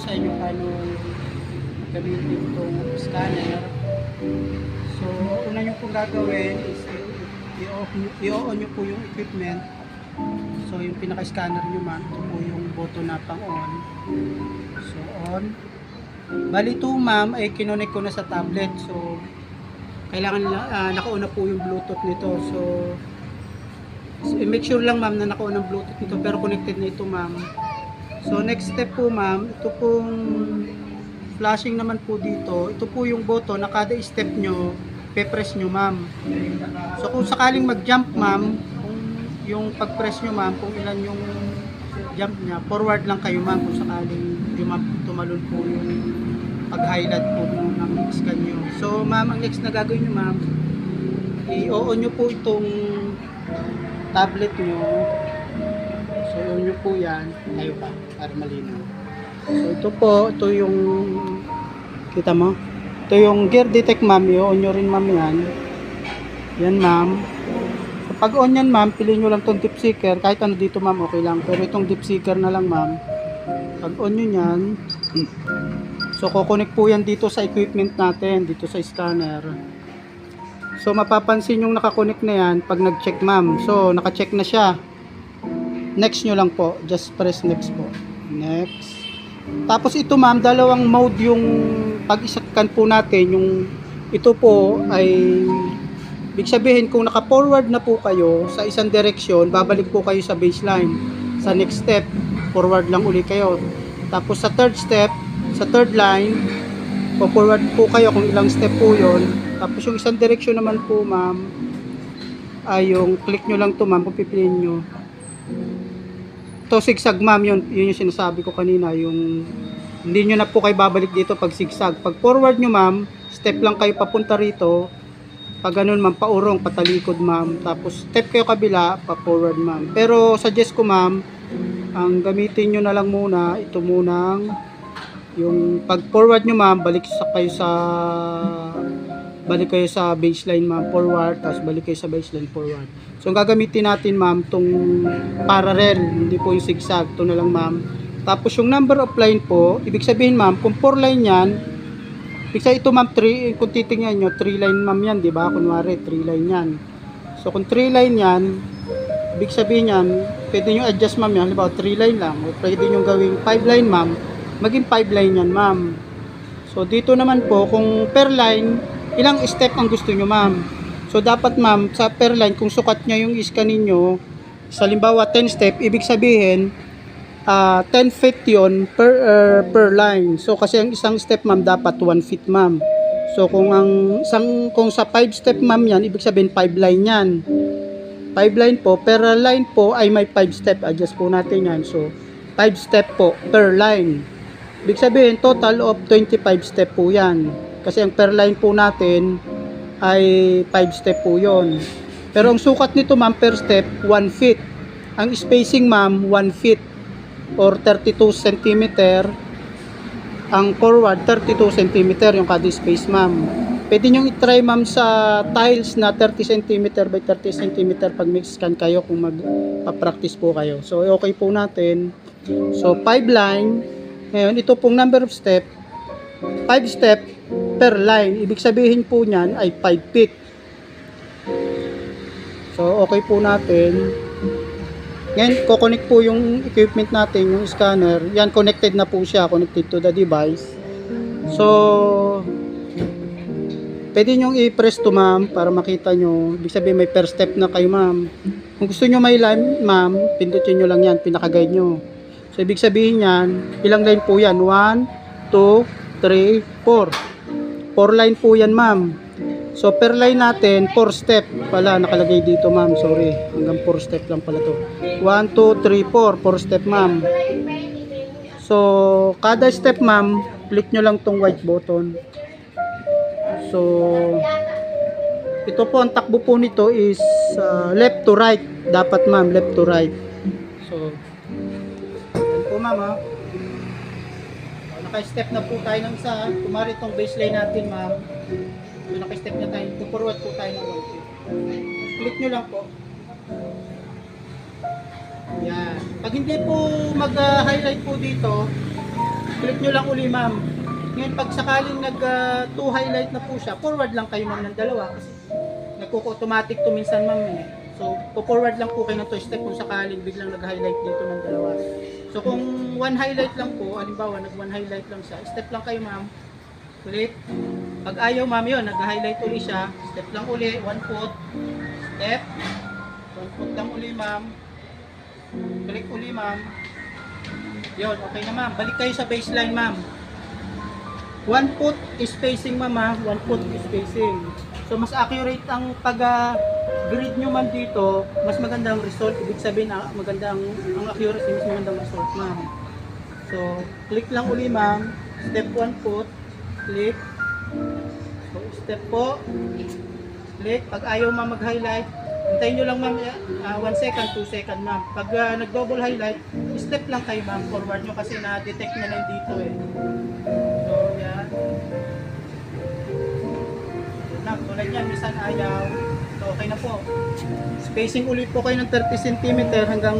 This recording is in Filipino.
sa inyo paano gamitin itong scanner. So, una nyo pong gagawin is i-on nyo po yung equipment. So, yung pinaka-scanner nyo ma'am, ito po yung button na pang-on. So, on. Bali ito ma'am ay kinonek ko na sa tablet. So, kailangan naka-on na po yung Bluetooth nito. So make sure lang ma'am na naka-on ang Bluetooth nito pero connected na ito ma'am. So next step po ma'am, ito pong flashing naman po dito. Ito po yung button na kada step nyo, pe-press nyo ma'am. So kung sakaling mag-jump ma'am, kung yung pag-press nyo ma'am, kung ilan yung jump niya, forward lang kayo ma'am kung sakaling tumalon po yung pag-highlight po ng scan nyo. So ma'am, ang next na gagawin nyo ma'am, i-on nyo po itong tablet nyo. So on nyo po yan, tayo pa para malinaw. So ito po, ito yung kita mo, ito yung gear detect ma'am, i-on nyo rin ma'am yan. Yan ma'am. So pag on yan ma'am, piliin nyo lang itong dip seeker, kahit ano dito ma'am okay lang, pero itong dip seeker na lang ma'am. Pag on nyo yan, so kukonek po yan dito sa equipment natin, dito sa scanner. So mapapansin yung nakakonek na yan pag nag-check ma'am. So naka-check na siya. Next nyo lang po, just press next po. Next. Tapos ito ma'am, dalawang mode yung pag-isakkan po natin. Yung ito po ay ibig sabihin kung naka-forward na po kayo sa isang direksyon, babalik po kayo sa baseline. Sa next step, forward lang uli kayo. Tapos sa third step, sa third line, forward po kayo kung ilang step po yon. Tapos yung isang direksyon naman po ma'am, ay yung click nyo lang to ma'am, kung pipiliin nyo. To zigzag ma'am, yun yung sinasabi ko kanina, yung hindi nyo na po kayo babalik dito pag zigzag. Pag forward nyo ma'am, step lang kayo papunta rito. Pag ganun ma'am, paurong, patalikod ma'am. Tapos step kayo kabila, pa forward ma'am. Pero suggest ko ma'am, ang gamitin nyo na lang muna, ito munang yung pag forward nyo ma'am, balik kayo sa baseline ma'am, forward, tapos balik kayo sa baseline, forward. So ang gagamitin natin ma'am, tong parallel, hindi po yung zigzag, ito na lang ma'am. Tapos yung number of line po, ibig sabihin ma'am, kung 4 line yan, ibig sabihin ito ma'am, 3, kung titingnan nyo, 3 line ma'am yan, di ba? Kunwari, 3 line yan. So kung 3 line yan, ibig sabihin yan, pwede nyo adjust ma'am yan, halimbawa 3 line lang, o pwede nyo gawing 5 line ma'am, maging 5 line yan ma'am. So dito naman po, kung per line, ilang step ang gusto nyo ma'am. So dapat ma'am, sa per line, kung sukat nyo yung scan ninyo, sa halimbawa 10 step, ibig sabihin 10 feet yun per line. So kasi ang isang step ma'am dapat 1 feet ma'am. So kung sa 5 step ma'am yan, ibig sabihin 5 line yan. 5 line po, per line po ay may 5 step. Adjust po natin yan. So 5 step po per line. Ibig sabihin total of 25 step po yan. Kasi ang per line po natin ay 5 step po yon. Pero ang sukat nito ma'am per step 1 feet. Ang spacing ma'am 1 feet or 32 cm. Ang forward 32 cm yung kada space ma'am. Pwede nyo i-try ma'am sa tiles na 30 cm by 30 cm pag mix scan kayo kung magpa-practice po kayo. So okay po natin. So 5 line. Ngayon ito pong number of step, 5 step per line. Ibig sabihin po niyan ay 5 feet. So okay po natin. Ngayon kukonek po yung equipment natin, yung scanner. Yan, connected na po siya, connected to the device. So pwede nyo i-press to ma'am para makita nyo. Ibig sabihin may per step na kayo ma'am. Kung gusto nyo may line ma'am, pindutin nyo lang yan, pinaka-guide nyo. So ibig sabihin yan, ilang line po yan? 1, 2, 3, 4. 4 line po yan ma'am. So per line natin, 4 step pala nakalagay dito ma'am, sorry. Hanggang 4 step lang pala to. 1, 2, 3, 4. 4 step ma'am. So kada step ma'am, click nyo lang tong white button. So ito po ang takbo po nito is left to right. Dapat ma'am, left to right. So yan po ma'am ha. Naka-step na po tayo ng isa. Kumari itong baseline natin ma'am. So naka-step na tayo. Forward po tayo ng 1 feet. Click nyo lang po. Yan. Pag hindi po mag-highlight po dito, Click nyo lang uli ma'am. Ngayon pag sakaling nag 2 highlight na po siya, forward lang kayo ma'am ng dalawa kasi nagko-automatic to minsan ma'am eh. So, forward lang po kayo ng 2 step kung sakaling biglang nag-highlight dito ng dalawa. So, kung 1 highlight lang po, halimbawa nag-1 highlight lang siya, step lang kayo ma'am. Ulit. Pag ayaw ma'am yun, nag-highlight uli siya, step lang uli, 1 foot, step, 1 foot lang uli ma'am. Click uli ma'am. Yun, okay na ma'am. Balik kayo sa baseline ma'am. 1 foot spacing ma'am ha. 1 foot spacing. So mas accurate ang pag-grid nyo ma'am dito. Mas magandang result. Ibig sabihin magandang ang accuracy, mas magandang result ma'am. So click lang uli ma'am. Step 1 foot. Click. So step po. Click. Pag ayaw ma'am mag-highlight, hintayin nyo lang ma'am 1 second, 2 second ma'am. Pag nag-double highlight, step lang kayo ma'am. Forward nyo kasi na-detect na lang dito eh. So yan. Tulad yan, minsan ayaw. So okay na po. Spacing ulit po kayo ng 30 cm hanggang